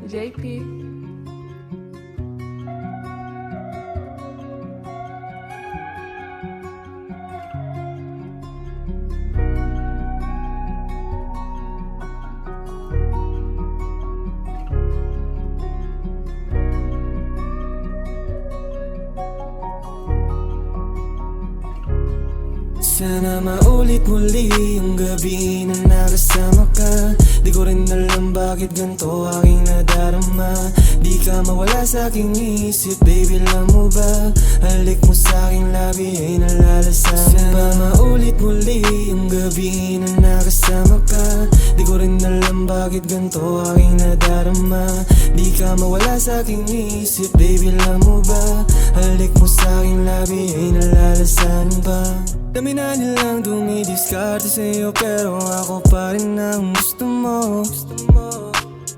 JP. Sana maulit muli yung gabi na nakasama ka. Di ko rin alam bakit ganito aking nadarama. Di ka mawala sa aking isip, baby, alam mo ba? Halik mo sa aking labi ay nalalasan. Sana maulit muli yung gabi na nakasama ka. Di ko rin alam bakit ganito aking nadarama. Di ka mawala sa aking isip, baby, alam mo ba? Halik mo sa aking labi ay nalalasan ba? Dami na nilang dumidiskarte sa'yo, pero ako pa rin ang gusto mo.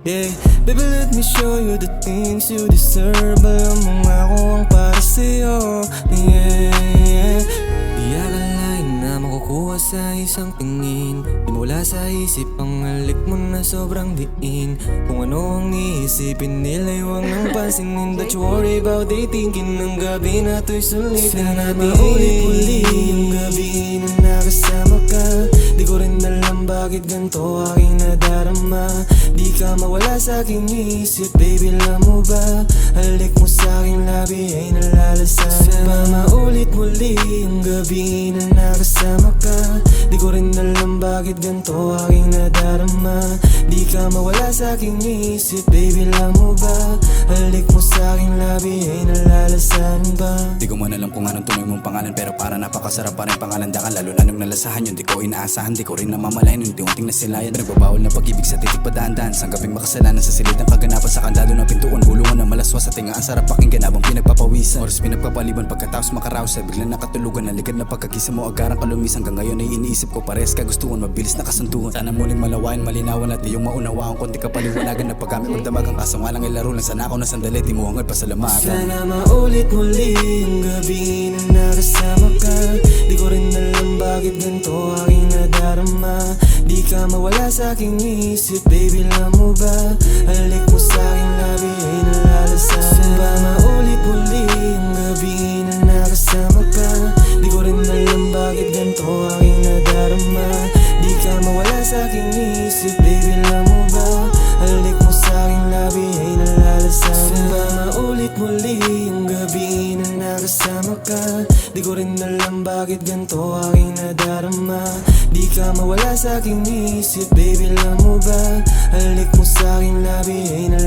Yeah, baby, let me show you the things you deserve. Alam mo nga ako ang para sa'yo. Yeah, di akalain na makukuha sa isang tingin. Di mo wala sa isip ang halik mo na sobrang diin. Kung ano ang iisipin nila, huwag nang pansinin. Don't you worry about they thinking. Ng gabi na to'y sulitin. Sana maulit-uli yung gabi na nakasama ka. Di ko rin alam bakit ganito aking nadarama. Di ka mawala sa aking isip, baby, alam mo ba? Halik mo sa aking labi ay nalalasan. Sana maulit muli yung gabi na nakasama ka. Di ko rin alam bakit ganito aking nadarama. Di ka mawala sa aking isip, baby, alam mo ba? Halik mo sa aking labi ay nalalasan ba? Di ko man alam kung anong tuloy mong pangalan, pero para napakasarap pa rin pangalandakan. Lalo na nung nalasahan yun, di ko inaasahan. Di ko rin namamalayan, unti-unting nasilayan. Pinagbabawal na pag-ibig sa titik padaan-daan. Sang gabing makasalanan sa silid ng kaganapan. Sa kandado ng pintuan, bulungan na malaswas. Sa tinga ang sarap pakinggan habang pinagpapawisan. Oras pinagpapaliban pagkatapos makaraos. Biglang nakatulugan, naligad na pagkagisa mo. Agarang kalumis hanggang ngayon ay iniisip ko. Pares kagustuhan, mabilis na kasunduan. Sana muling malawayan, malinawan at iyong maunawaan. Kunti ka paliwanagan na paggamit magdamagang kaso nga lang ay laro lang. Sana ako na sandali, di mo hangad pasalamatan. Sana maulit muli yung gabi na nakasama ka. Di ko rin alam bakit ganito aking nadarama. Di ka mawala sa aking isip, baby, alam mo ba? Halik mo sa aking labi ay nalalasan. Sana maulit muli yung gabi na nakasama ka. Di ko rin alam bakit ganito aking nadarama. Di ka mawala sa aking isip, baby, alam mo ba? Halik mo sa aking labi ay nalalasan. Sana maulit muli yung gabi na nakasama ka. Di ko rin alam bakit ganito aking nadarama. Di ka mawala sa aking isip, baby, alam mo ba? Halik mo sa aking labi ay nalalasan.